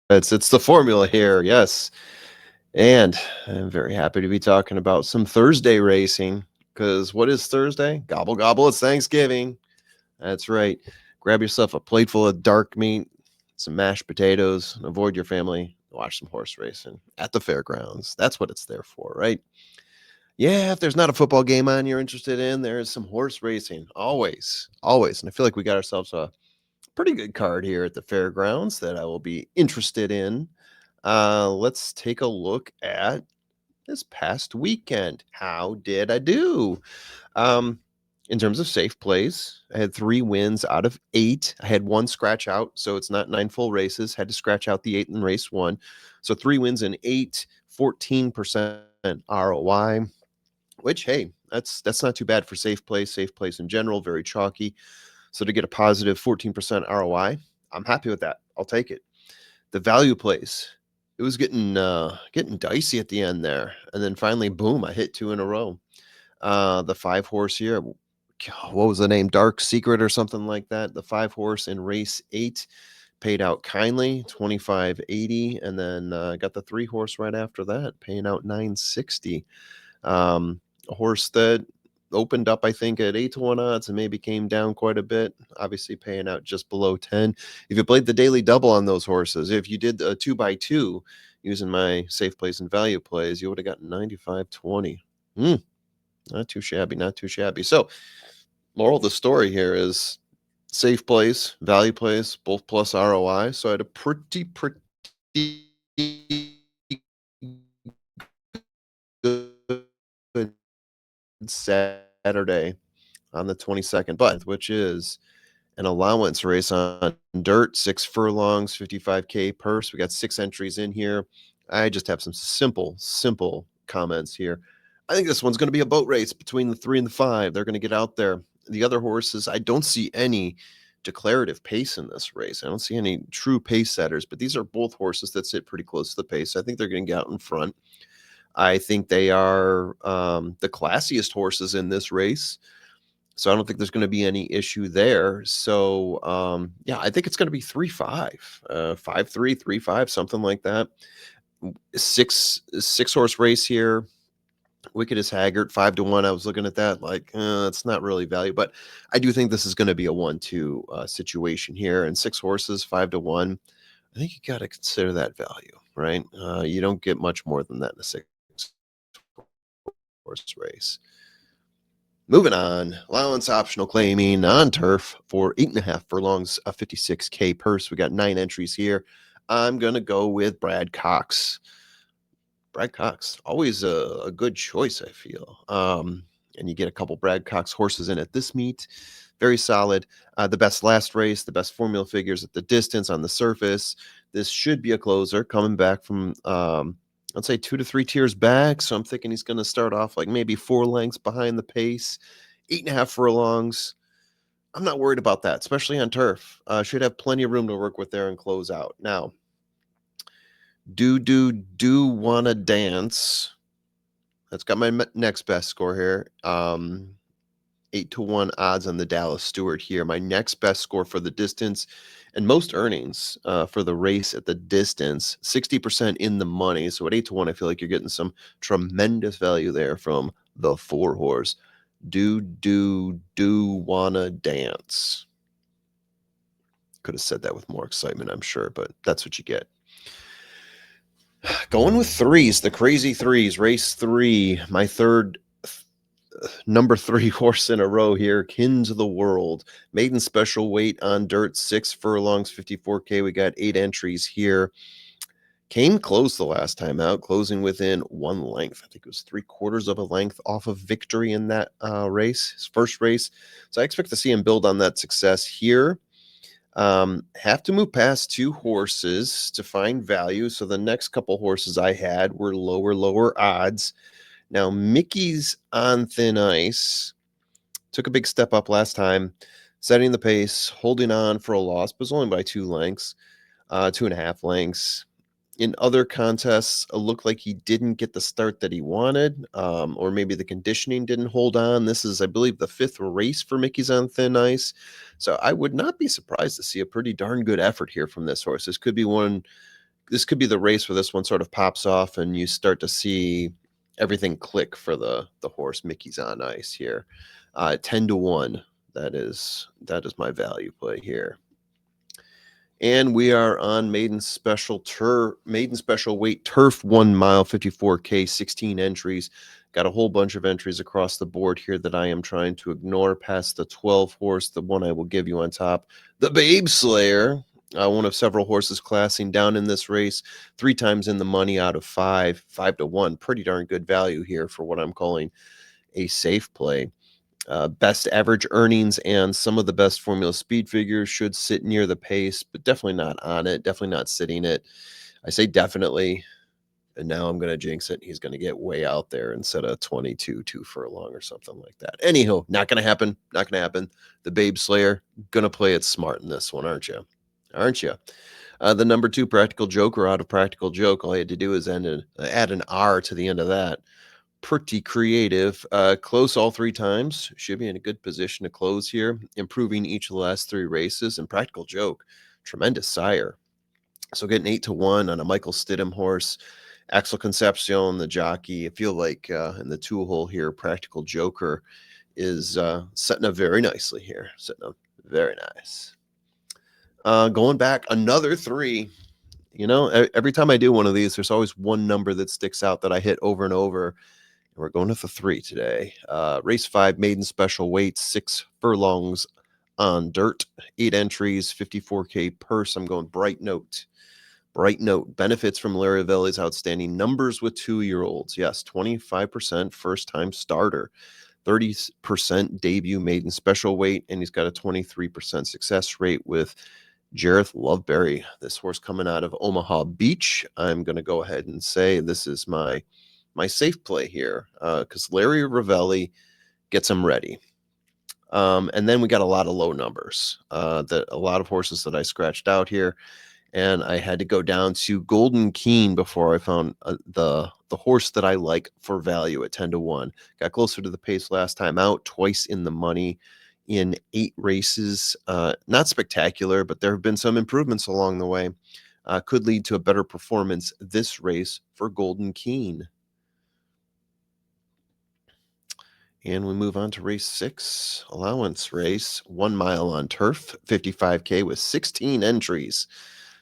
It's the formula here, yes. And I'm very happy to be talking about some Thursday racing because what is Thursday? Gobble gobble, it's Thanksgiving. That's right. Grab yourself a plate full of dark meat, some mashed potatoes, avoid your family, watch some horse racing at the fairgrounds. That's what it's there for, right? Yeah, if there's not a football game on you're interested in, there's some horse racing. Always, always. And I feel like we got ourselves a pretty good card here at the fairgrounds that I will be interested in. Let's take a look at this past weekend. How did I do? Um, in terms of safe plays, I had 3 wins out of 8. I had 1 scratch out, so it's not 9 full races. Had to scratch out the 8 in race 1. So 3 wins in 8, 14% ROI, which hey, that's not too bad for safe plays in general, very chalky. So to get a positive 14% ROI, I'm happy with that. I'll take it. The value plays, it was getting dicey at the end there, and then finally, boom! I hit 2 in a row. The 5 horse here, what was the name? Dark Secret or something like that. The 5 horse in race 8 paid out kindly 25.80, and then got the 3 horse right after that, paying out 960. A horse that opened up, I think, at 8 to 1 odds and maybe came down quite a bit, obviously paying out just below 10. If you played the daily double on those horses, if you did a 2x2 using my safe plays and value plays, you would have gotten 95.20. Not too shabby, not too shabby. So, moral of the story here is safe plays, value plays, both plus ROI. So I had a pretty good Saturday on the 22nd, but which is an allowance race on dirt, 6 furlongs, 55K purse. We got 6 entries in here. I just have some simple comments here. I think this one's going to be a boat race between the 3 and the 5. They're going to get out there. The other horses, I don't see any declarative pace in this race. I don't see any true pace setters, but these are both horses that sit pretty close to the pace. I think they're going to get out in front. I think they are the classiest horses in this race. So I don't think there's going to be any issue there. So yeah, I think it's going to be 3-5, 5-3, 3-5, something like that. Six horse race here. Wicked as Haggard, 5 to 1. I was looking at that like it's not really value, but I do think this is going to be a 1-2 situation here. And 6 horses, 5 to 1. I think you got to consider that value, right? You don't get much more than that in a 6 horse race. Moving on, allowance optional claiming on turf for 8.5 furlongs, a 56K purse. We got 9 entries here. I'm going to go with Brad Cox. Brad Cox, always a good choice, I feel. And you get a couple Brad Cox horses in at this meet. Very solid. The best last race, the best formula figures at the distance on the surface. This should be a closer coming back from, I'd say 2 to 3 tiers back. So I'm thinking he's going to start off like maybe 4 lengths behind the pace, 8.5 furlongs. I'm not worried about that, especially on turf. Should have plenty of room to work with there and close out. Now, do wanna dance. That's got my next best score here. 8 to 1 odds on the Dallas Stewart here. My next best score for the distance and most earnings for the race at the distance, 60% in the money. So at 8 to 1, I feel like you're getting some tremendous value there from the 4 horse. Do wanna dance. Could have said that with more excitement, I'm sure, but that's what you get. Going with threes, the crazy threes, race 3, my third number 3 horse in a row here, Kins of the World. Maiden special weight on dirt, 6 furlongs, 54K. We got 8 entries here. Came close the last time out, closing within 1 length. I think it was 3/4 of a length off of victory in that race, his first race. So I expect to see him build on that success here. Have to move past 2 horses to find value. So the next couple horses I had were lower odds. Now, Mickey's on thin ice took a big step up last time, setting the pace, holding on for a loss, but was only by 2 lengths, 2.5 lengths. In other contests, it looked like he didn't get the start that he wanted, or maybe the conditioning didn't hold on. This is, I believe, the 5th race for Mickey's on thin ice. So I would not be surprised to see a pretty darn good effort here from this horse. This could be one this could be the race where this one sort of pops off and you start to see everything click for the horse. Mickey's on Ice here. 10-1. That is my value play here. And we are on maiden special weight turf 1 mile 54K 16 entries. Got a whole bunch of entries across the board here that I am trying to ignore past the 12 horse, the one I will give you on top, the Babe Slayer. One of several horses classing down in this race, 3 times in the money out of 5-1. Pretty darn good value here for what I'm calling a safe play. Best average earnings and some of the best formula speed figures should sit near the pace, but definitely not on it. Definitely not sitting it. I say definitely, and now I'm going to jinx it. He's going to get way out there instead of 22, 2 furlong or something like that. Anyhow, not going to happen. Not going to happen. The Babe Slayer, going to play it smart in this one, aren't you? Aren't you? The number 2 Practical Joker out of Practical Joke. All I had to do is add an R to the end of that. Pretty creative. Close all 3 times. Should be in a good position to close here. Improving each of the last 3 races. And Practical Joke, tremendous sire. So getting 8-1 on a Michael Stidham horse. Axel Concepcion, the jockey. I feel like in the 2-hole here, Practical Joker is setting up very nicely here. Setting up very nice. Going back another 3. Every time I do one of these, there's always one number that sticks out that I hit over and over. We're going with the 3 today. Race 5, maiden special weight, 6 furlongs on dirt, 8 entries, 54K purse. I'm going Bright Note. Bright Note benefits from Larry Velli's outstanding numbers with 2-year-olds. Yes, 25% first time starter, 30% debut maiden special weight, and he's got a 23% success rate with Jareth Loveberry. This horse coming out of Omaha Beach. I'm going to go ahead and say this is my safe play here because Larry Ravelli gets him ready. And then we got a lot of low numbers, a lot of horses that I scratched out here. And I had to go down to Golden Keen before I found the horse that I like for value at 10-1. Got closer to the pace last time out, twice in the money in 8 races. Not spectacular, but there have been some improvements along the way. Could lead to a better performance this race for Golden Keen. And we move on to race 6, allowance race, 1 mile on turf, 55K with 16 entries.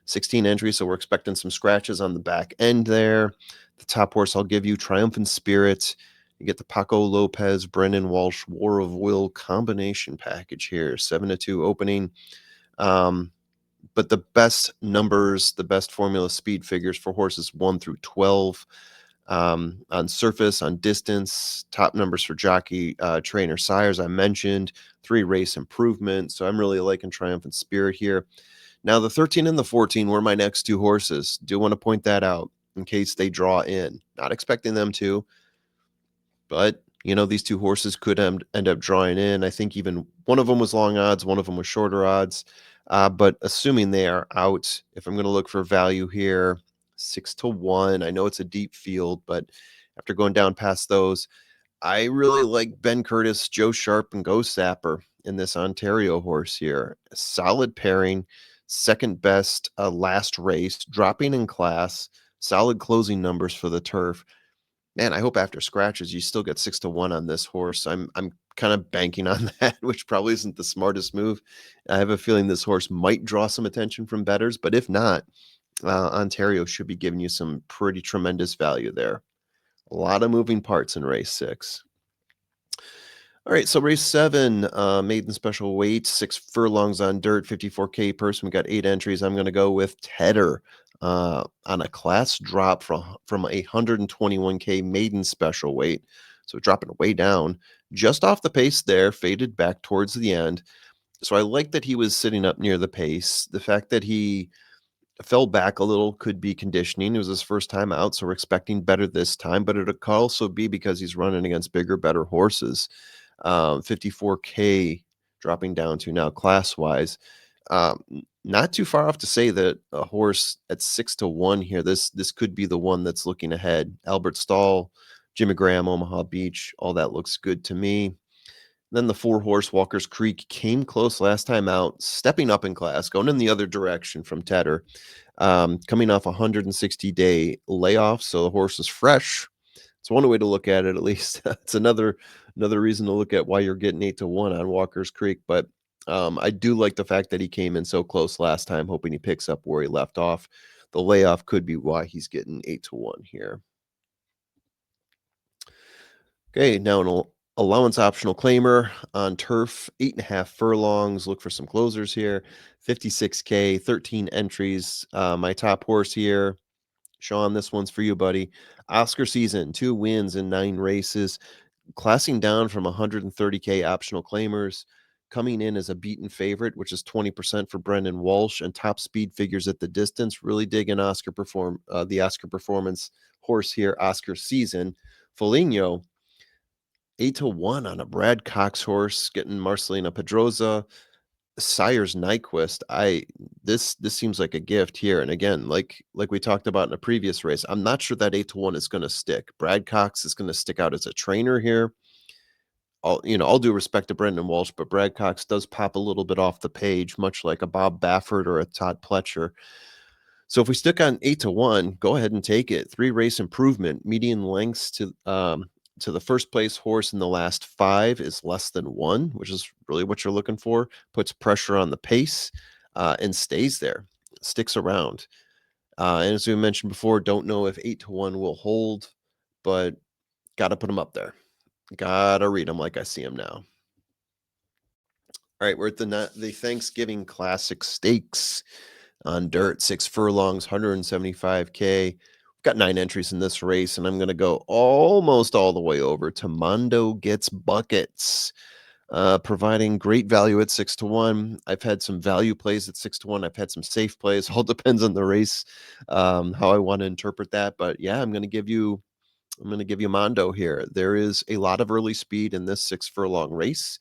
16 entries, so we're expecting some scratches on the back end there. The top horse I'll give you, Triumphant Spirit. You get the Paco Lopez, Brendan Walsh, War of Will combination package here, 7-2 opening. But the best numbers, the best formula speed figures for horses 1 through 12. On surface, on distance, top numbers for jockey, trainer, sires. I mentioned 3 race improvement. So I'm really liking Triumphant Spirit here. Now the 13 and the 14 were my next 2 horses. Do want to point that out in case they draw in. Not expecting them to, but these 2 horses could end up drawing in. I think even one of them was long odds, one of them was shorter odds. But assuming they are out, if I'm going to look for value here, 6-1. I know it's a deep field, but after going down past those, I really like Ben Curtis, Joe Sharp, and Ghost Sapper in this Ontario horse here. A solid pairing, second best last race, dropping in class, solid closing numbers for the turf. Man, I hope after scratches you still get 6-1 on this horse. I'm kind of banking on that, which probably isn't the smartest move. I have a feeling this horse might draw some attention from bettors, but if not, Ontario should be giving you some pretty tremendous value there. A lot of moving parts in race 6. All right, so race 7, maiden special weight, 6 furlongs on dirt, 54K person. We got 8 entries. I'm going to go with Tedder on a class drop from 121K maiden special weight. So dropping way down, just off the pace there, faded back towards the end. So I like that he was sitting up near the pace. The fact that he fell back a little could be conditioning. It was his first time out, so we're expecting better this time, but it could also be because he's running against bigger, better horses. 54K dropping down to now class-wise. Not too far off to say that a horse at 6-1 here, this could be the one that's looking ahead. Albert Stahl, Jimmy Graham, Omaha Beach, all that looks good to me. Then the 4 horse Walker's Creek came close last time out, stepping up in class, going in the other direction from Tedder, coming off a 160-day layoff, so the horse is fresh. It's one way to look at it, at least. It's another reason to look at why you're getting 8-1 on Walker's Creek, but, I do like the fact that he came in so close last time, hoping he picks up where he left off. The layoff could be why he's getting 8-1 here. Okay, now an allowance optional claimer on turf, 8.5 furlongs. Look for some closers here. 56K, 13 entries. My top horse here, Sean, this one's for you, buddy. Oscar season, 2 wins in 9 races, classing down from 130K optional claimers, coming in as a beaten favorite, which is 20% for Brendan Walsh, and top speed figures at the distance. Really digging the Oscar performance horse here, Oscar season. Foligno, 8-1 on a Brad Cox horse, getting Marcelina Pedroza. Sire's Nyquist. This seems like a gift here. And again, like we talked about in a previous race, I'm not sure that 8-1 is going to stick. Brad Cox is going to stick out as a trainer here. All due respect to Brendan Walsh, but Brad Cox does pop a little bit off the page, much like a Bob Baffert or a Todd Pletcher. So if we stick on 8-1, go ahead and take it. 3 race improvement, median lengths to the first place horse in the last 5 is less than 1, which is really what you're looking for. Puts pressure on the pace, and stays there, sticks around. And as we mentioned before, don't know if 8-1 will hold, but got to put them up there. Got to read them like I see them now. All right, we're at the Thanksgiving Classic Stakes on dirt, 6 furlongs, 175K. We've got 9 entries in this race, and I'm going to go almost all the way over to Mondo Gets Buckets, providing great value at 6-1. I've had some value plays at 6-1. I've had some safe plays. All depends on the race, how I want to interpret that. But yeah, I'm going to give you Mondo here. There is a lot of early speed in this 6 furlong race.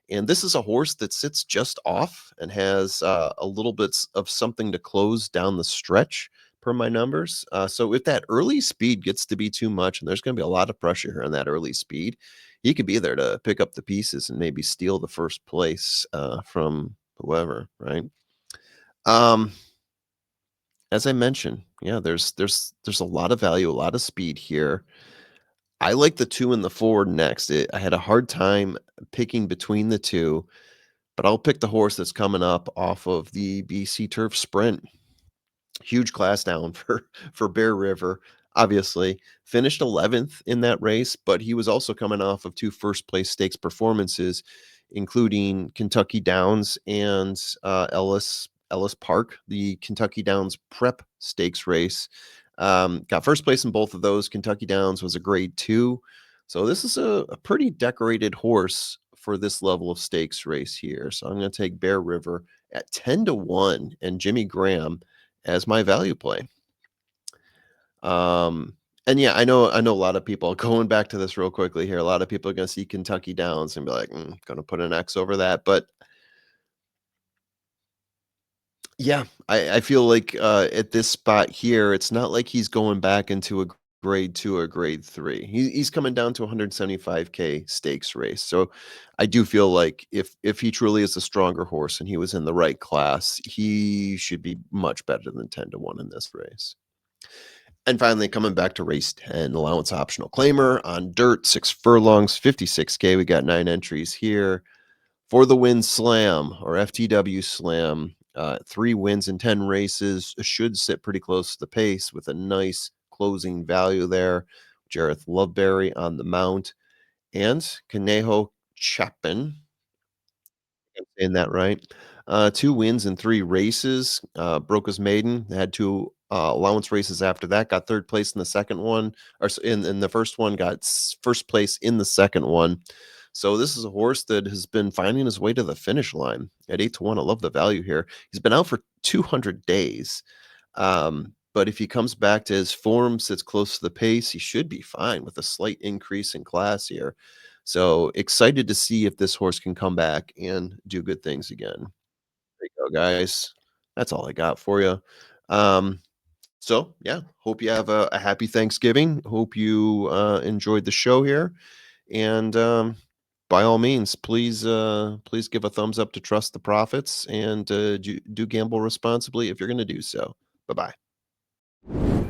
And this is a horse that sits just off and has a little bit of something to close down the stretch per my numbers. So if that early speed gets to be too much, and there's going to be a lot of pressure here on that early speed, he could be there to pick up the pieces and maybe steal the first place from whoever, right? Um, as I mentioned, yeah, there's a lot of value, a lot of speed here. I like the 2 and the 4 next. I had a hard time picking between the 2, but I'll pick the horse that's coming up off of the BC Turf Sprint. Huge class down for Bear River, obviously. Finished 11th in that race, but he was also coming off of 2 first place stakes performances, including Kentucky Downs and Ellis Park, the Kentucky Downs Prep Stakes race. Got first place in both of those. Kentucky Downs was a grade 2. So this is a pretty decorated horse for this level of stakes race here. So I'm going to take Bear River at 10-1 and Jimmy Graham as my value play. And yeah, I know a lot of people going back to this real quickly here. A lot of people are going to see Kentucky Downs and be like, going to put an X over that. But yeah, I feel like at this spot here, it's not like he's going back into a grade 2 or grade 3. He's coming down to 175K stakes race. So I do feel like if he truly is a stronger horse and he was in the right class, he should be much better than 10-1 in this race. And finally, coming back to race 10, allowance optional claimer on dirt, 6 furlongs, 56K. We got 9 entries here. For the Win Slam or FTW Slam, 3 wins in 10 races, should sit pretty close to the pace with a nice closing value there. Jareth Loveberry on the mount and Kaneho Chapin. I'm saying that right. 2 wins in 3 races. Broke his maiden. Had 2 allowance races after that. Got 3rd place in the second one, or in the first one. Got first place in the second one. So this is a horse that has been finding his way to the finish line at 8-1. I love the value here. He's been out for 200 days. But if he comes back to his form, sits close to the pace, he should be fine with a slight increase in class here. So excited to see if this horse can come back and do good things again. There you go, guys. That's all I got for you. Um, so yeah, hope you have a happy Thanksgiving. Hope you enjoyed the show here. And by all means, please give a thumbs up to trust the profits, and do gamble responsibly if you're going to do so. Bye bye.